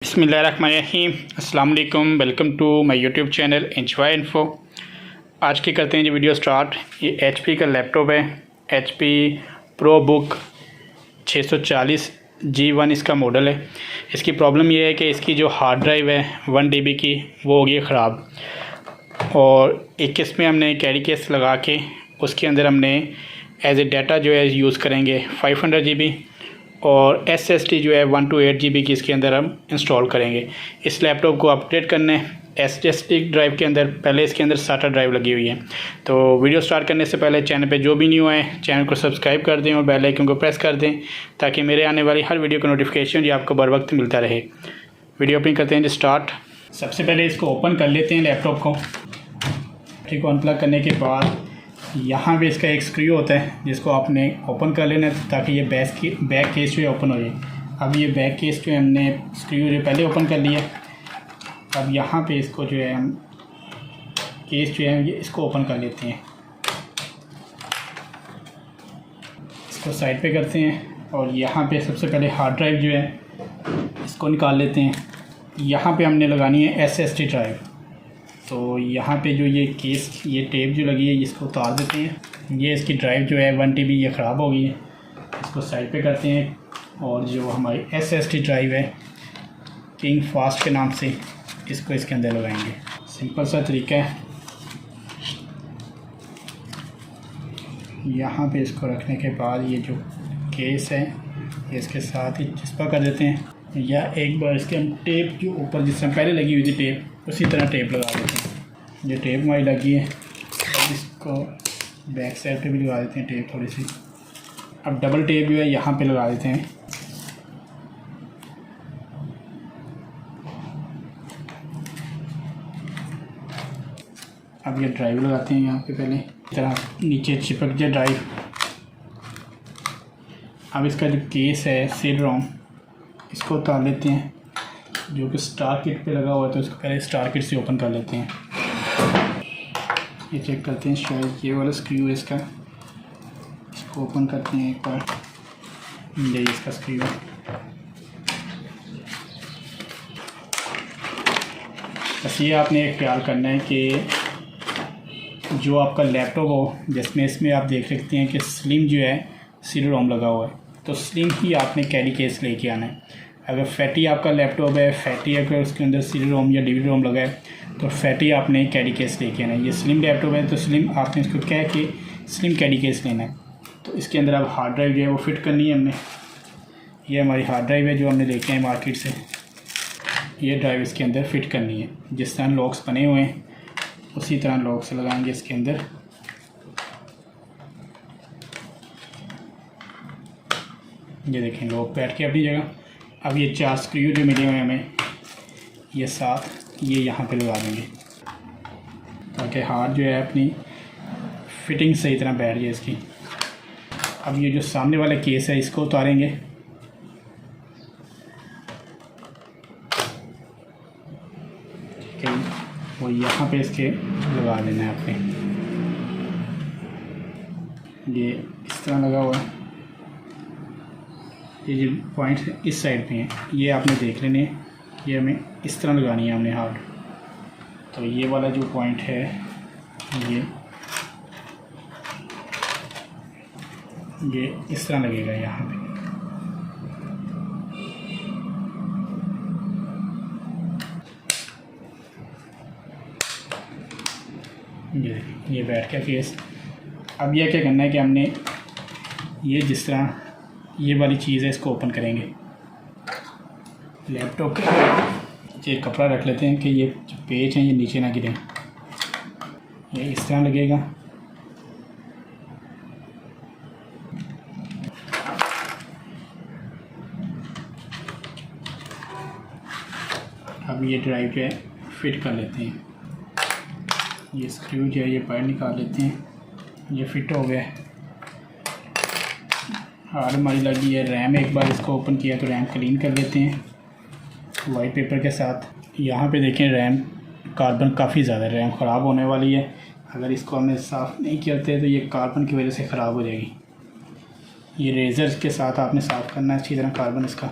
बिस्मिल्लाहिर्रहमानिर्रहीम अस्सलाम वालेकुम। Welcome to my YouTube channel enjoy info. आज की करते हैं जी वीडियो स्टार्ट। ये HP का लैपटॉप है, HP ProBook 640 G1 इसका मॉडल है। इसकी प्रॉब्लम ये है कि इसकी जो हार्ड ड्राइव है 1 TB की वो हो गई ख़राब, और एक इसमें हमने कैरी केस लगा के उसके अंदर हमने एज ए डाटा जो है यूज़ करेंगे 500 GB, और SSD जो है 128 GB की इसके अंदर हम इंस्टॉल करेंगे। इस लैपटॉप को अपडेट करने SSD ड्राइव के अंदर पहले इसके अंदर SATA ड्राइव लगी हुई है। तो वीडियो स्टार्ट करने से पहले चैनल पे जो भी न्यू है चैनल को सब्सक्राइब कर दें और बेल आइकन को प्रेस कर दें ताकि मेरे आने वाली हर वीडियो का नोटिफिकेशन जो आपको बर वक्त मिलता रहे। वीडियो ओपन करते हैं जी स्टार्ट। सबसे पहले इसको ओपन कर लेते हैं लैपटॉप को। ठीक, अनप्लग करने के बाद यहाँ पे इसका एक स्क्रू होता है जिसको आपने ओपन कर लेना है ताकि ये बैक केस जो है ओपन हो जाए। अब ये बैक केस जो है हमने स्क्रू जो पहले ओपन कर लिया। अब यहाँ पे इसको जो है हम केस जो है ये इसको ओपन कर लेते हैं। इसको साइड पे करते हैं और यहाँ पे सबसे पहले हार्ड ड्राइव जो है इसको निकाल लेते हैं। यहाँ पे हमने लगानी है SSD ड्राइव। तो यहाँ पे जो ये केस ये टेप जो लगी है इसको उतार देते हैं। ये इसकी ड्राइव जो है 1 TB ये ख़राब हो गई है। इसको साइड पे करते हैं और जो हमारी SSD ड्राइव है किंग फास्ट के नाम से इसको इसके अंदर लगाएंगे। सिंपल सा तरीका है। यहाँ पे इसको रखने के बाद ये जो केस है ये इसके साथ ही चिपका कर देते हैं, या एक बार इसके हम टेप जो ऊपर जिस तरह पहले लगी हुई थी टेप उसी तरह टेप लगा देते हैं। ये टेप हमारी लगी है, अब इसको बैक साइड पे भी लगा देते हैं टेप थोड़ी सी। अब डबल टेप जो है यहाँ पे लगा देते हैं। अब ये ड्राइव लगाते हैं यहाँ पे पहले इस तरह नीचे चिपक जाए ड्राइव। अब इसका जो केस है सील रोम इसको उतार लेते हैं जो कि स्टार किट पे लगा हुआ है, तो इसको पहले स्टार किट से ओपन कर लेते हैं। ये चेक करते हैं शायद ये वाला स्क्रू है इसका, इसको ओपन करते हैं एक बार। ये इसका स्क्रू है। बस ये आपने एक ख्याल करना है कि जो आपका लैपटॉप हो जिसमें इसमें आप देख सकते हैं कि स्लिम जो है सील रोम लगा हुआ है, तो स्लिम ही आपने कैरी केस लेके आना है। अगर फैटी आपका लैपटॉप है, फैटी अगर उसके अंदर CD रोम या DVD रोम लगा है तो फैटी आपने कैरी केस लेके आना है। ये स्लिम लैपटॉप है तो स्लिम आपने इसको कह के स्लिम कैरी केस लेना है। तो इसके अंदर अब हार्ड ड्राइव जो है वो फिट करनी है हमने। ये हमारी हार्ड ड्राइव है जो हमने लेके आए मार्केट से। ये ड्राइव इसके अंदर फिट करनी है। जिस तरह लॉक्स बने हुए हैं उसी तरह लॉक्स लगाएंगे इसके अंदर। ये देखें लॉक बैठ के अपनी जगह। अब ये 4 स्क्रू जो मिले हुए हैं हमें ये 7 ये यहाँ पे लगा देंगे ताकि हार्ड जो है अपनी फिटिंग सही तरह बैठ जाए इसकी। अब ये जो सामने वाला केस है इसको उतारेंगे। ठीक है, वो यहाँ पे इसके लगा देना है आपने। ये इस तरह लगा हुआ है। ये जो पॉइंट इस साइड पे हैं ये आपने देख लेने हैं। ये हमें इस तरह लगानी है हमने हार्ड। तो ये वाला जो पॉइंट है ये इस तरह लगेगा यहाँ पे। ये बैठ गया केस। अब यह क्या करना है कि हमने ये जिस तरह ये वाली चीज़ है इसको ओपन करेंगे। लैपटॉप के ये कपड़ा रख लेते हैं कि ये जो पेज हैं ये नीचे ना गिरें। ये इस तरह लगेगा। अब ये ड्राइव जो है फिट कर लेते हैं। ये स्क्रू जो है ये बाहर निकाल लेते हैं। ये फिट हो गया है। हार्ड हमारी लगी है। रैम एक बार इसको ओपन किया तो रैम क्लीन कर लेते हैं वाइट पेपर के साथ। यहाँ पे देखें रैम कार्बन काफ़ी ज़्यादा है, रैम ख़राब होने वाली है। अगर इसको हमें साफ़ नहीं करते तो ये कार्बन की वजह से ख़राब हो जाएगी। ये रेज़र के साथ आपने साफ़ करना है अच्छी तरह कार्बन इसका।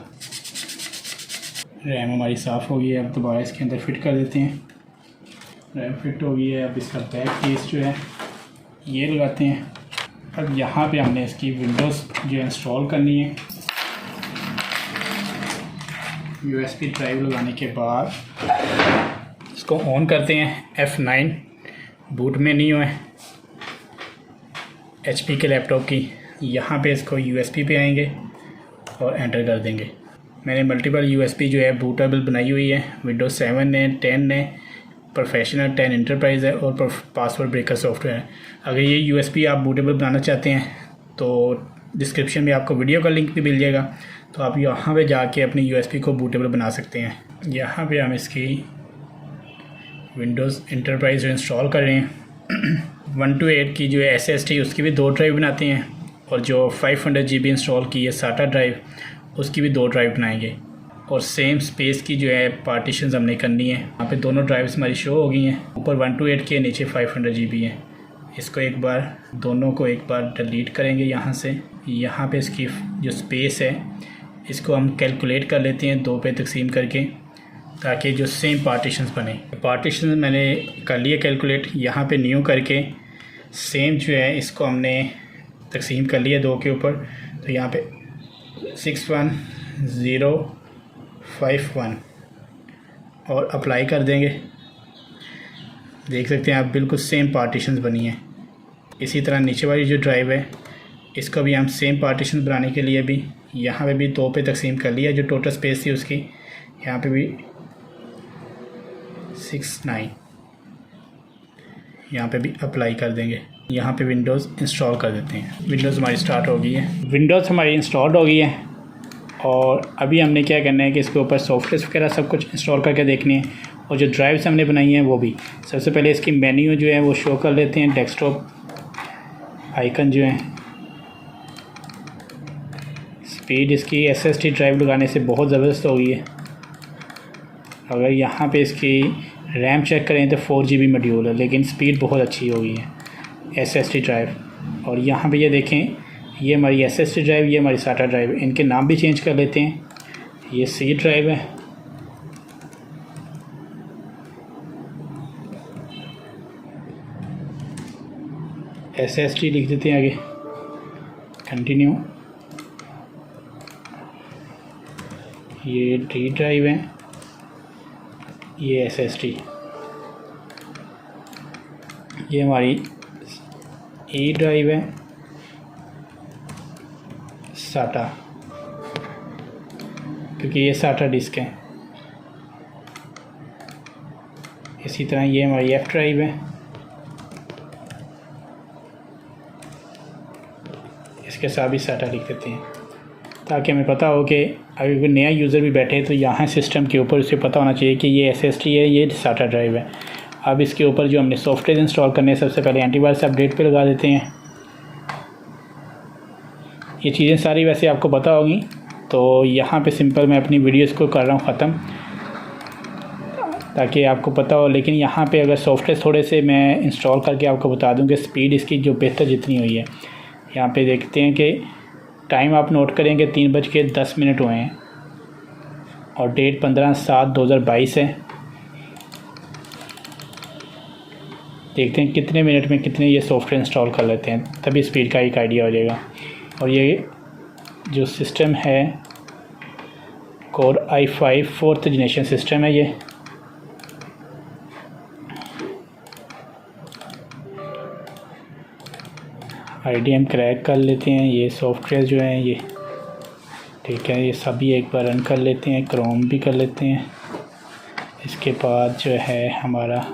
रैम हमारी साफ़ हो गई है। अब दोबारा इसके अंदर फिट कर देते हैं। रैम फिट हो गई है। अब इसका बैक केस जो है ये लगाते हैं। अब यहाँ पे हमने इसकी विंडोज़ जो इंस्टॉल करनी है। USB ड्राइव लगाने के बाद इसको ऑन करते हैं। F9 बूट में नहीं है HP के लैपटॉप की। यहाँ पे इसको USB पे आएंगे और एंटर कर देंगे। मैंने मल्टीपल USB जो है बूटेबल बनाई हुई है। विंडोज़ 7 है, 10 है, प्रोफेशनल, 10 इंटरप्राइज है और पासवर्ड ब्रेकर सॉफ्टवेयर है। अगर ये USB आप बूटेबल बनाना चाहते हैं तो डिस्क्रिप्शन में आपको वीडियो का लिंक भी मिल जाएगा, तो आप यहाँ पे जाके अपनी USB को बूटेबल बना सकते हैं। यहाँ पे हम इसकी विंडोज़ इंटरप्राइज इंस्टॉल कर रहे हैं। 1 to 8 की जो है SSD उसकी भी 2 ड्राइव बनाते हैं और जो 500 GB इंस्टॉल की है SATA ड्राइव उसकी भी 2 ड्राइव बनाएंगे। और सेम स्पेस की जो है पार्टीशंस हमने करनी है। यहाँ पे दोनों ड्राइव्स हमारी शो हो गई हैं। ऊपर 1 to 8 की है, नीचे 500 GB है। इसको एक बार दोनों को एक बार डिलीट करेंगे यहाँ से। यहाँ पे इसकी जो स्पेस है इसको हम कैलकुलेट कर लेते हैं 2 पे तकसीम करके, ताकि जो सेम पार्टीशंस बने। पार्टीशन मैंने कर लिए कैलकुलेट। यहाँ पे न्यू करके सेम जो है इसको हमने तकसीम कर लिया 2 के ऊपर। तो यहाँ पे 61051 और अप्लाई कर देंगे। देख सकते हैं आप बिल्कुल सेम पार्टीशंस बनी हैं। इसी तरह नीचे वाली जो ड्राइव है इसको भी हम सेम पार्टीशन बनाने के लिए भी यहाँ पे भी 2 पे तकसीम कर लिया। जो टोटल स्पेस थी उसकी यहाँ पे भी 69 यहाँ पे भी अप्लाई कर देंगे। यहाँ पे विंडोज़ इंस्टॉल कर देते हैं। विंडोज़ हमारी स्टार्ट हो गई है। विंडोज़ हमारी इंस्टॉल हो गई है और अभी हमने क्या करना है कि इसके ऊपर सॉफ्टवेयर वगैरह सब कुछ इंस्टॉल करके देखनी है और जो ड्राइव्स हमने बनाई हैं वो भी। सबसे पहले इसकी मेन्यू जो है वो शो कर लेते हैं। डेस्कटॉप आइकन जो है, स्पीड इसकी SSD ड्राइव लगाने से बहुत ज़बरदस्त हो गई है। अगर यहाँ पे इसकी रैम चेक करें तो 4 GB मॉड्यूल है, लेकिन स्पीड बहुत अच्छी हो गई है SSD ड्राइव। और यहाँ पे ये देखें, ये हमारी SSD ड्राइव, ये हमारी SATA ड्राइव। इनके नाम भी चेंज कर लेते हैं। ये C ड्राइव है, SSD लिख देते हैं आगे, कंटिन्यू। ये D ड्राइव है, ये SSD। ये हमारी E ड्राइव है, SATA, क्योंकि ये SATA डिस्क है। इसी तरह ये हमारी F ड्राइव है, इसके साथ भी SATA लिख देते हैं ताकि हमें पता हो कि अगर कोई नया यूज़र भी बैठे तो यहाँ सिस्टम के ऊपर उसे पता होना चाहिए कि ये SSD है, ये SATA ड्राइव है। अब इसके ऊपर जो हमने सॉफ्टवेयर इंस्टॉल करने हैं, सबसे पहले एंटीवायरस अपडेट पे लगा देते हैं। ये चीज़ें सारी वैसे आपको पता होगी, तो यहाँ पे सिंपल मैं अपनी वीडियोस को कर रहा हूँ ख़त्म ताकि आपको पता हो। लेकिन यहाँ पे अगर सॉफ्टवेयर थोड़े से मैं इंस्टॉल करके आपको बता दूँ कि स्पीड इसकी जो बेहतर जितनी हुई है। यहाँ पे देखते हैं कि टाइम आप नोट करेंगे 3:10 हुए हैं और डेट 15/7/2022 है। देखते हैं कितने मिनट में कितने ये सॉफ्टवेयर इंस्टॉल कर लेते हैं, तभी स्पीड का एक आइडिया हो जाएगा। और ये जो सिस्टम है Core i5 4th generation system है। ये IDM क्रैक कर लेते हैं। ये सॉफ्टवेयर जो है ये ठीक है, ये सभी एक बार रन कर लेते हैं। क्रोम भी कर लेते हैं। इसके बाद जो है हमारा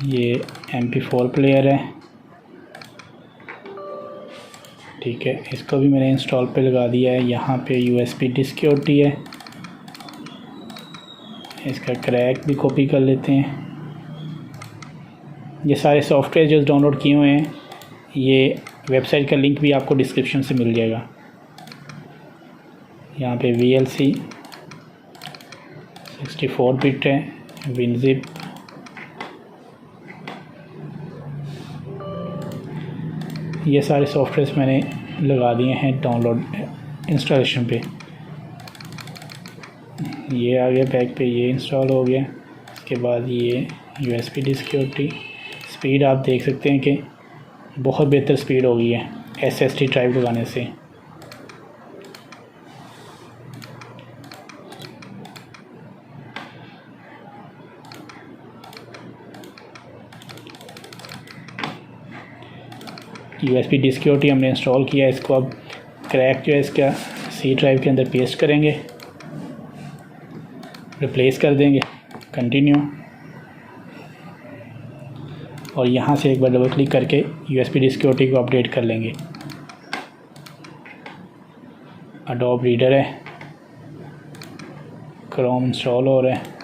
ये MP4 प्लेयर है, ठीक है, इसको भी मैंने इंस्टॉल पे लगा दिया है। यहाँ पे USB डिस्क सिक्योरिटी है, इसका क्रैक भी कॉपी कर लेते हैं। ये सारे सॉफ्टवेयर जो डाउनलोड किए हुए हैं, ये वेबसाइट का लिंक भी आपको डिस्क्रिप्शन से मिल जाएगा। यहाँ पे VLC 64 बिट है, WinZip, ये सारे सॉफ्टवेयर मैंने लगा दिए हैं डाउनलोड इंस्टॉलेशन पे। ये आ गया बैक पे, ये इंस्टॉल हो गया। इसके बाद ये USB डी सिक्योरिटी। स्पीड आप देख सकते हैं कि बहुत बेहतर स्पीड हो गई है SSD ड्राइव लगाने से। USB डी सिक्योरिटी हमने इंस्टॉल किया है। इसको अब क्रैक जो है इसका C ड्राइव के अंदर पेस्ट करेंगे, रिप्लेस कर देंगे, कंटिन्यू, और यहाँ से एक बार डबल क्लिक करके USB डी सिक्योरिटी को अपडेट कर लेंगे। एडोब रीडर है, क्रोम इंस्टॉल हो रहा है।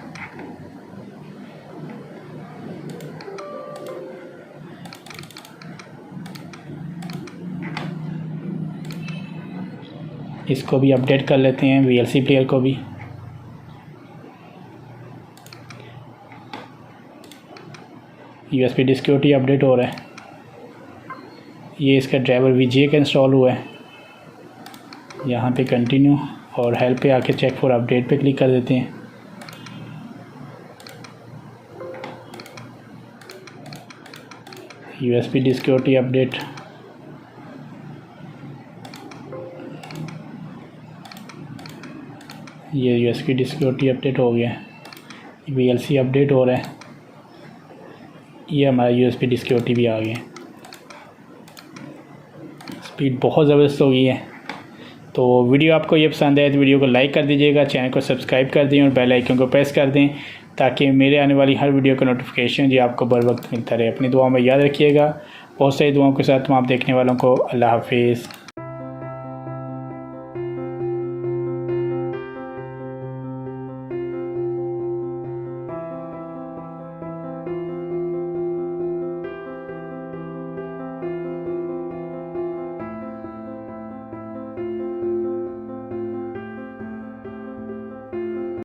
इसको भी अपडेट कर लेते हैं, VLC प्लेयर को भी। USB डी सिक्योरिटी अपडेट हो रहा है। ये इसका ड्राइवर VGA का इंस्टॉल हुआ है। यहाँ पे कंटिन्यू और हेल्प पे आके चेक फॉर अपडेट पे क्लिक कर देते हैं। USB डी सिक्योरिटी अपडेट, ये USB डी सिक्योरिटी अपडेट हो गया है। VLC अपडेट हो रहा है। ये हमारा USB डी सिक्योरिटी भी आ गया। स्पीड बहुत ज़बरदस्त हो गई है। तो वीडियो आपको ये पसंद आए तो वीडियो को लाइक कर दीजिएगा, चैनल को सब्सक्राइप कर दें और बेल आइकन को प्रेस कर दें ताकि मेरे आने वाली हर वीडियो का नोटिफिकेशन जो आपको बर वक्त मिलता रहे। अपनी दुआ में याद रखिएगा। बहुत सारी दुआओं के साथ आप देखने वालों को अल्लाह हाफिज़।